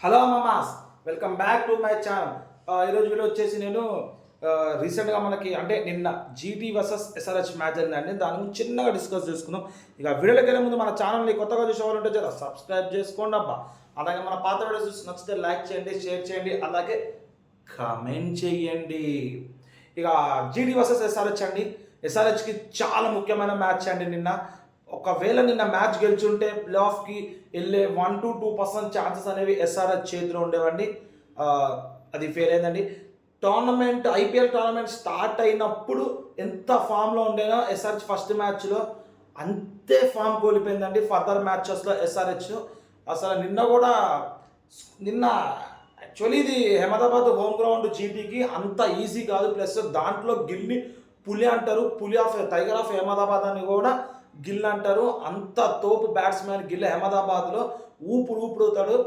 Hello మామాస్, welcome back to my channel. ఈరోజు video వచ్చేసి నేను రీసెంట్గా మనకి అంటే నిన్న జీటీ వర్సెస్ ఎస్ఆర్హెచ్ మ్యాచ్ జరిగిందండి. దాని గురించి చిన్నగా డిస్కస్ చేసుకుందాం. ఇక వీడియోలోకి వెళ్ళే ముందు మన ఛానల్ని కొత్తగా చూసేవాళ్ళంటే జర సబ్స్క్రైబ్ చేసుకోండి అబ్బా. అలాగే మన పాత వీడియోస్ చూసి నచ్చితే లైక్ చేయండి, షేర్ చేయండి, అలాగే కామెంట్ చేయండి. ఇక జీటీ వర్సెస్ ఎస్ఆర్హెచ్ అండి. ఎస్ఆర్హెచ్కి చాలా ముఖ్యమైన మ్యాచ్ అండి నిన్న. ఒకవేళ నిన్న మ్యాచ్ గెలిచుంటే ప్లే ఆఫ్కి వెళ్ళే 1-2% ఛాన్సెస్ అనేవి ఎస్ఆర్హెచ్ చేతిలో ఉండేవండి. అది ఫెయిల్ అయిందండి. ఐపీఎల్ టోర్నమెంట్ స్టార్ట్ అయినప్పుడు ఎంత ఫామ్లో ఉండేనో ఎస్ఆర్హెచ్ ఫస్ట్ మ్యాచ్లో అంతే ఫామ్ కోల్పోయిందండి. ఫర్దర్ మ్యాచెస్లో ఎస్ఆర్హెచ్ అసలు నిన్న యాక్చువల్లీ ఇది అహ్మదాబాద్ హోమ్ గ్రౌండ్ జీటీకి అంత ఈజీ కాదు. ప్లస్ దాంట్లో గిల్ని పులి అంటారు, టైగర్ ఆఫ్ అహ్మదాబాద్ అని కూడా గిల్ అంటారు. అంత తోపు బ్యాట్స్మెన్ గిల్ అహ్మదాబాద్లో ఊపుడుతాడు.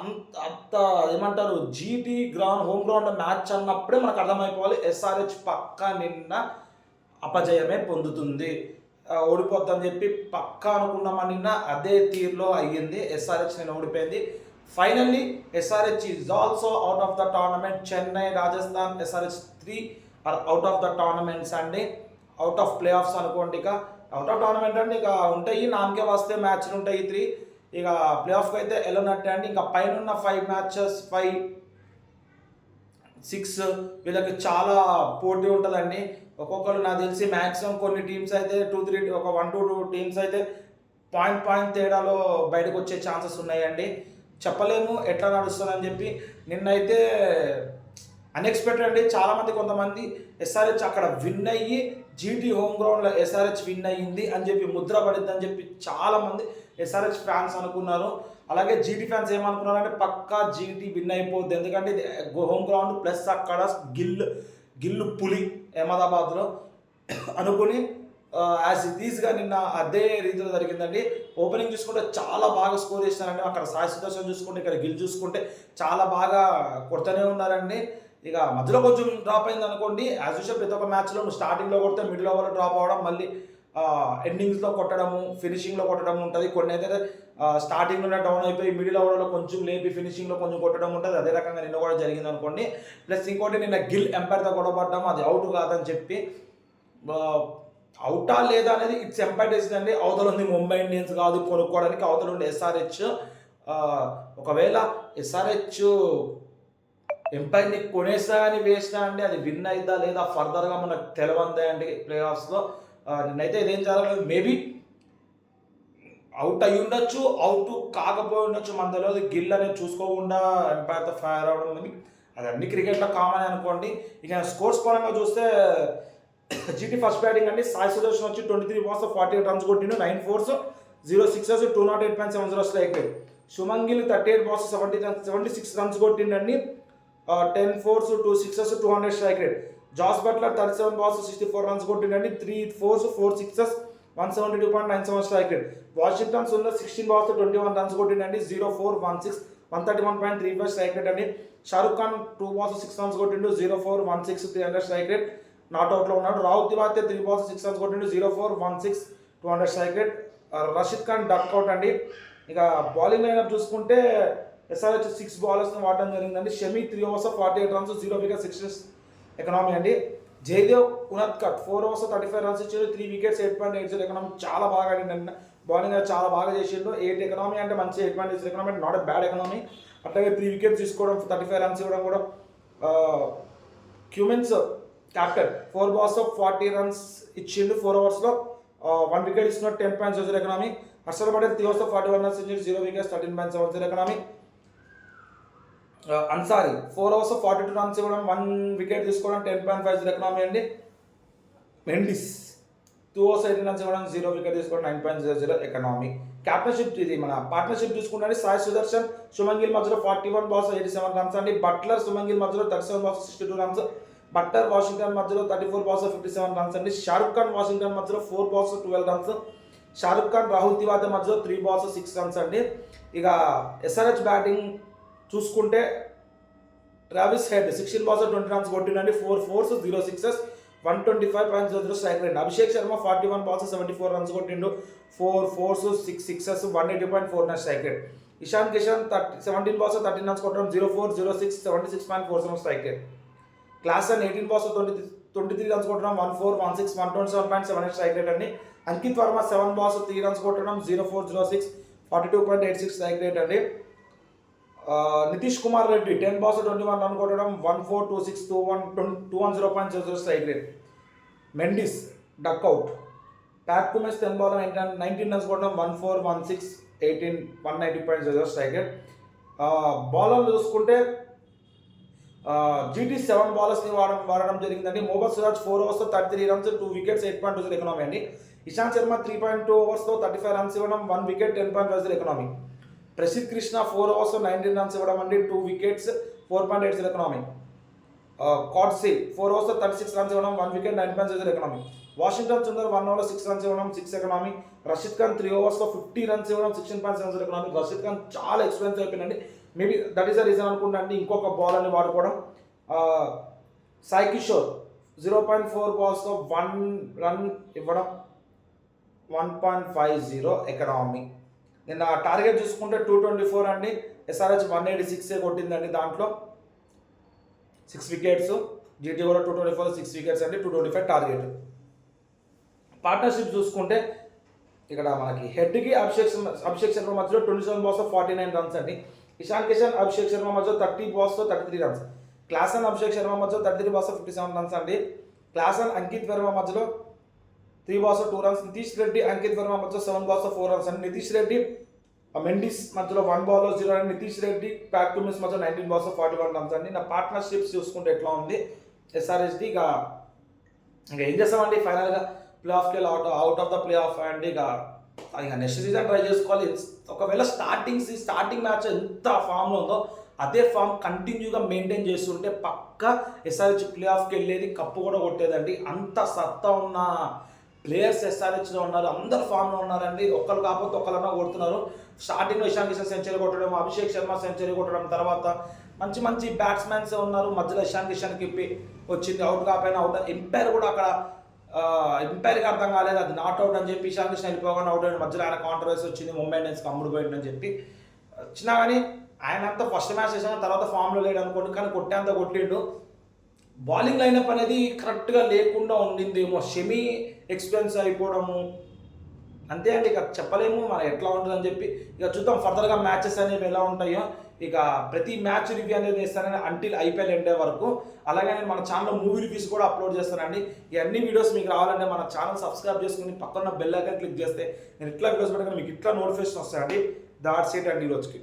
అంత ఏమంటారు, జీటీ హోమ్ గ్రౌండ్ మ్యాచ్ అన్నప్పుడే మనకు అర్థమైపోవాలి ఎస్ఆర్హెచ్ పక్కా నిన్న అపజయమే పొందుతుంది, ఓడిపోద్దని చెప్పి పక్కా అనుకున్నామని నిన్న అదే తీరులో అయ్యింది. ఎస్ఆర్హెచ్ నిన్న ఓడిపోయింది. Finally SRH is also out of the tournament. Chennai, Rajasthan, SRH 3 are out of the tournaments అండి. అవుట్ ఆఫ్ ప్లే ఆఫ్స్ అనుకోండి. ఇక అవుట్ ఆఫ్ టోర్నమెంట్ అంటే ఇక ఉంటాయి, నామకే వస్తే మ్యాచ్లు ఉంటాయి 3. ఇక ప్లే ఆఫ్కి అయితే వెళ్ళనట్టే అండి. ఇంకా పైన 5 మ్యాచెస్ 5-6 వీళ్ళకి చాలా పోటీ ఉంటుందండి. ఒక్కొక్కరు నాకు తెలిసి మ్యాక్సిమం కొన్ని టీమ్స్ అయితే 1-2 టీమ్స్ అయితే పాయింట్ తేడాలో బయటకు వచ్చే ఛాన్సెస్ ఉన్నాయండి. చెప్పలేము ఎట్లా నడుస్తుందని చెప్పి. నిన్నైతే అన్ఎక్స్పెక్టెడ్ అండి. కొంతమంది ఎస్ఆర్హెచ్ అక్కడ విన్ అయ్యి జీటీ హోమ్ గ్రౌండ్లో ఎస్ఆర్హెచ్ విన్ అయ్యింది అని చెప్పి ముద్ర పడిద్దని చెప్పి చాలామంది ఎస్ఆర్హెచ్ ఫ్యాన్స్ అనుకున్నారు. అలాగే జీటీ ఫ్యాన్స్ ఏమనుకున్నారంటే పక్కా జీటీ విన్ అయిపోద్ది, ఎందుకంటే ఇది హోమ్ గ్రౌండ్ ప్లస్ అక్కడ గిల్లు పులి అహ్మదాబాద్లో అనుకుని యాజ్ ఇట్ ఈస్గా నిన్న అదే రీతిలో జరిగిందండి. ఓపెనింగ్ చూసుకుంటే చాలా బాగా స్కోర్ చేసినారండి. అక్కడ సాయి సుదర్శన్ చూసుకుంటే, ఇక్కడ గిల్ చూసుకుంటే చాలా బాగా కొడుతూనే ఉన్నారండి. ఇక మధ్యలో కొంచెం డ్రాప్ అయింది అనుకోండి. యాజ్ యూజువల్ ప్రతి ఒక్క మ్యాచ్లో నువ్వు స్టార్టింగ్లో కొడితే మిడిల్ ఓవర్లో డ్రాప్ అవ్వడం, మళ్ళీ ఎండింగ్స్లో కొట్టడము, ఫినిషింగ్లో కొట్టడం ఉంటుంది. కొన్ని అయితే స్టార్టింగ్లోనే డౌన్ అయిపోయి మిడిల్ ఓవర్లో కొంచెం లేపి ఫినిషింగ్లో కొంచెం కొట్టడం ఉంటుంది. అదే రకంగా నిన్న కూడా జరిగింది అనుకోండి. ప్లస్ ఇంకోటి నిన్న గిల్ ఎంపైర్తో గొడవపడ్డాము, అది అవుట్ కాదని చెప్పి. అవుటా లేదా అనేది ఇట్స్ ఎంపైర్ డెసిషన్ అండి. అవతల ఉంది ముంబై ఇండియన్స్ కాదు కొనుక్కోవడానికి, అవతల ఉంది ఎస్ఆర్హెచ్. ఒకవేళ ఎస్ఆర్హెచ్ ఎంపైర్ని కొనేస్తా అని వేసినా అండి, అది విన్ అయిద్దా లేదా ఫర్దర్గా మనకు తెలవందే అండి ప్లే ఆఫ్స్లో. నిన్నైతే ఇదేం జరగలేదు. మేబీ అవుట్ అయ్యి ఉండొచ్చు, అవుట్ కాకపోయి ఉండొచ్చు, మన తెలియదు. గిల్ అనేది చూసుకోకుండా ఎంపైర్తో ఫైర్ అవడం అని అది అన్ని క్రికెట్లో కామన్ అనుకోండి. ఇక స్కోర్స్ పరంగా చూస్తే జీటీ ఫస్ట్ బ్యాటింగ్ అండి. సాయి సుదర్శన్ వచ్చి 23 balls 48 runs కొట్టిండు, 9 4s 0 6s 208.70 strike rate. Shubman Gill 38 balls 76 runs కొట్టిండండి, 10 4s 2 6s 200 strike rate. Jos Buttler 37 balls 64 runs కొట్టిండండి, 3 4s 4 6s 172.97 strike rate. Washington Sundar 16 balls 21 runs కొట్టిండండి, 0 4 1 6 131.35 స్ట్రైక్ రేట్ అండి. షారుఖ్ ఖాన్ 2 balls 6 runs కొట్టిండు, 0 4 1 6 300 స్ట్రైక్ రేట్, నాట్అవుట్లో ఉన్నాడు. Rahul Tiwari 3 balls 6 runs కొట్టిండు, 0 4 1 6 200 strike rate. Rashid Khan duck out అండి. ఇక bowling lineup చూసుకుంటే ఎస్ఆర్హెచ్ 6 bowlers వాడడం జరిగిందండి. Shami 3 overs 48 runs 0 wickets 6 economy అండి. జయదేవ్ ఉనత్కట్ 4 overs 35 runs ఇచ్చారు, 3 wickets 8.80 ఎకనామీ. చాలా బాగా ఆడిందండి బౌలింగ్, చాలా బాగా చేసిండు. 8 ఎకనామీ అంటే మంచి 8.80 ఎకనామీ అంటే నాట్ ఎ బ్యాడ్ ఎకనామీ. అట్లాగే 3 wickets తీసుకోవడం, 35 runs ఇవ్వడం కూడా. క్యూమెన్స్ క్యాప్టెన్ 4 balls 40 runs ఇచ్చిండు 4 overs 1 wicket ఇస్తున్నారు, 10.00 economy. Harshal Patel 3 overs 41 runs ఇచ్చిండు, 0 wickets 13.70 economy. Ansari 4 overs 42 runs ఇవ్వడం, 1 wicket తీసుకోవడం, 10.50 ఎకనామీ అండి. మెండిస్ 2 overs 18 runs ఇవ్వడం, 0 wicket తీసుకోవడం, 9.00 ఎకనామీ. క్యాప్టెన్షిప్ ఇది మన పార్ట్నర్షిప్ చూసుకుంటే సాయి సుదర్శన్ శుభన్ గిల్ మధ్యలో 41 balls 87 runs అండి. బట్లర్ సుమన్ గిల్ మధ్యలో 37 balls 62 runs. బట్టర్ వాషింగ్టన్ మధ్యలో 34 balls 57 runs అండి. షారుఖ్ ఖాన్ వాషింగ్టన్ మధ్యలో 4 balls 12 runs. షారుఖ్ ఖాన్ రాహుల్ తివారీ మధ్యలో 3 balls 6 runs అండి. ఇక ఎస్ఆర్హెచ్ బ్యాటింగ్ చూసుకుంటే Travis head 16 balls 20 runs కొట్టిండండి, 4 4s 0 6s 125.00 strike rate. Abhishek Sharma 41 balls 74 runs కొట్టిండు, 4 4s 6 6s 180.49 strike rate. Ishan Kishan 17 balls 13 runs కొట్టడం 0-4, 0-6, 76.47 strike rate. Klaasen 18 balls 23 runs కొట్టడం 1-4, 1-6, 127.78 strike rate అండి. అంకిత్ వర్మ 7 balls 3 runs కొట్టడం 0-4, 0-6, 42.86 strike rate అండి. Nitish Kumar Reddy 10 balls 21 runs కొట్టడం 1-4, 2-6, 210.00 strike rate. Mendis duck out. Pat Cummins 10 balls 19 runs కొట్టడం 1-4, 1-6, 18, 190.00 strike rate. బౌలర్లు చూసుకుంటే జీటీ 7 balls వాడడం జరిగిందండి. Mohammed Siraj 4 overs 33 runs 2 wickets 8.20 economy అండి. ఇషాంత్ శర్మ 3.2 overs 35 runs ఇవ్వడం 1 wicket 10.50 economy. Prasidh Krishna 4 overs 19 runs ఇవ్వడం అండి 2 wickets 4.80 ఎకనామీ. కార్డ్సీ 4 overs 36 runs ఇవ్వడం 1 wicket 9.00 economy. Washington Sundar 1 over 6 runs ఇవ్వడం 6 economy. Rashid Khan 3 overs 50 runs ఇవ్వడం 16.70 ఎకనామీ. రషీద్ ఖాన్ చాలా ఎక్స్పీరియన్స్ అయిపోయిందండి. Maybe that is the reason అనుకుంటా అండి ఇంకొక బాల్ అని వాడుకోవడం. సాయి కిషోర్ 0.4 balls 1 run ఇవ్వడం 1.50 ఎకనామీ. నిన్న టార్గెట్ చూసుకుంటే 224 అండి. ఎస్ఆర్హెచ్ 186 కొట్టిందండి. దాంట్లో 6 wickets. జీటీ కూడా 224 6 wickets అండి. 225 టార్గెట్. పార్ట్నర్షిప్ చూసుకుంటే ఇక్కడ మనకి హెడ్కి అభిషేక్ శర్మ మధ్యలో 27 balls 49 runs అండి. ఇషాన్ కిషన్ అభిషేక్ శర్మ మధ్యలో 30 balls 33 runs. Klaasen Abhishek Sharma మధ్యలో 33 balls 57 runs అండి. క్లాసన్ అంకిత్ వర్మ మధ్యలో 3 balls 2 runs. నితీష్ రెడ్డి అంకిత్ వర్మ మధ్యలో 7 balls 4 runs అండి. నితీష్ రెడ్డి మెండిస్ మధ్యలో 1 ball 0 అండి. నితీష్ రెడ్డి ప్యాట్ కుమిన్స్ మధ్యలో 19 balls 41 runs అండి. నా పార్ట్నర్షిప్స్ చూసుకుంటే ఎట్లా ఉంది ఎస్ఆర్హెచ్డి. ఇంకా ఏం చేస్తామండి ఫైనల్గా ప్లే ఆఫ్కి వెళ్ళి out of the play of అండి. ఇక నెక్స్ట్ సీజన్ ట్రై చేసుకోవాలి. ఒకవేళ స్టార్టింగ్ మ్యాచ్ ఎంత ఫామ్లో ఉందో అదే ఫామ్ కంటిన్యూగా మెయింటైన్ చేస్తుంటే పక్క ఎస్ఆర్హెచ్ ప్లే ఆఫ్కి వెళ్ళేది, కప్పు కూడా కొట్టేదండి. అంత సత్తా ఉన్న ప్లేయర్స్ ఎస్ఆర్హెచ్లో ఉన్నారు. అందరు ఫామ్లో ఉన్నారండి. ఒక్కరు కాకపోతే ఒకళ్ళన్నా కొడుతున్నారు. స్టార్టింగ్లో ఇషాన్ కిషన్ సెంచరీ కొట్టడం, అభిషేక్ శర్మ సెంచరీ కొట్టడం, తర్వాత మంచి బ్యాట్స్మెన్స్ ఉన్నారు. మధ్యలో ఇషాన్ కిషన్కి వచ్చింది అవుట్ కాకపోయినా అవుట్. ఎంపైర్ కూడా అక్కడ ఎంపైర్కి అర్థం కాలేదు అది నాట్ అవుట్ అని చెప్పి ఇషాన్ కిషన్ వెళ్ళిపోగానే అవుట్ అయిన మధ్యలో ఆయన కాంట్రవర్సీ వచ్చింది. ముంబై ఇండియన్స్కి అమ్ముడు పోయిందని చెప్పి వచ్చినా కానీ ఆయన అంతా ఫస్ట్ మ్యాచ్ చేసిన తర్వాత ఫామ్లో లేడు అనుకోండి. కానీ కొట్టేంత కొట్టిండు. బౌలింగ్ లైనప్ అనేది కరెక్ట్గా లేకుండా ఉండిందేమో. షమి ఎక్స్పీరియన్స్ అయిపోవడము అంతే అండి. ఇక చెప్పలేము మనం ఎట్లా ఉంటుందని చెప్పి. ఇక చూద్దాం ఫర్దర్గా మ్యాచెస్ అనేవి ఎలా ఉంటాయో. ఇక ప్రతి మ్యాచ్ రివ్యూ అనేది చేస్తానని అంటిల్ ఐపీఎల్ ఎండే వరకు. అలాగే నేను మన ఛానల్లో మూవీ రివ్యూస్ కూడా అప్లోడ్ చేస్తానండి. ఈ అన్ని వీడియోస్ మీకు రావాలంటే మన ఛానల్ సబ్స్క్రైబ్ చేసుకుని పక్కన బెల్ ఐకాన్ క్లిక్ చేస్తే నేను ఇట్లా వీడియోస్ పెట్టగానే మీకు ఇట్లా నోటిఫికేషన్ వస్తాయండి. దాట్స్ ఇట్ అండి ఈరోజుకి.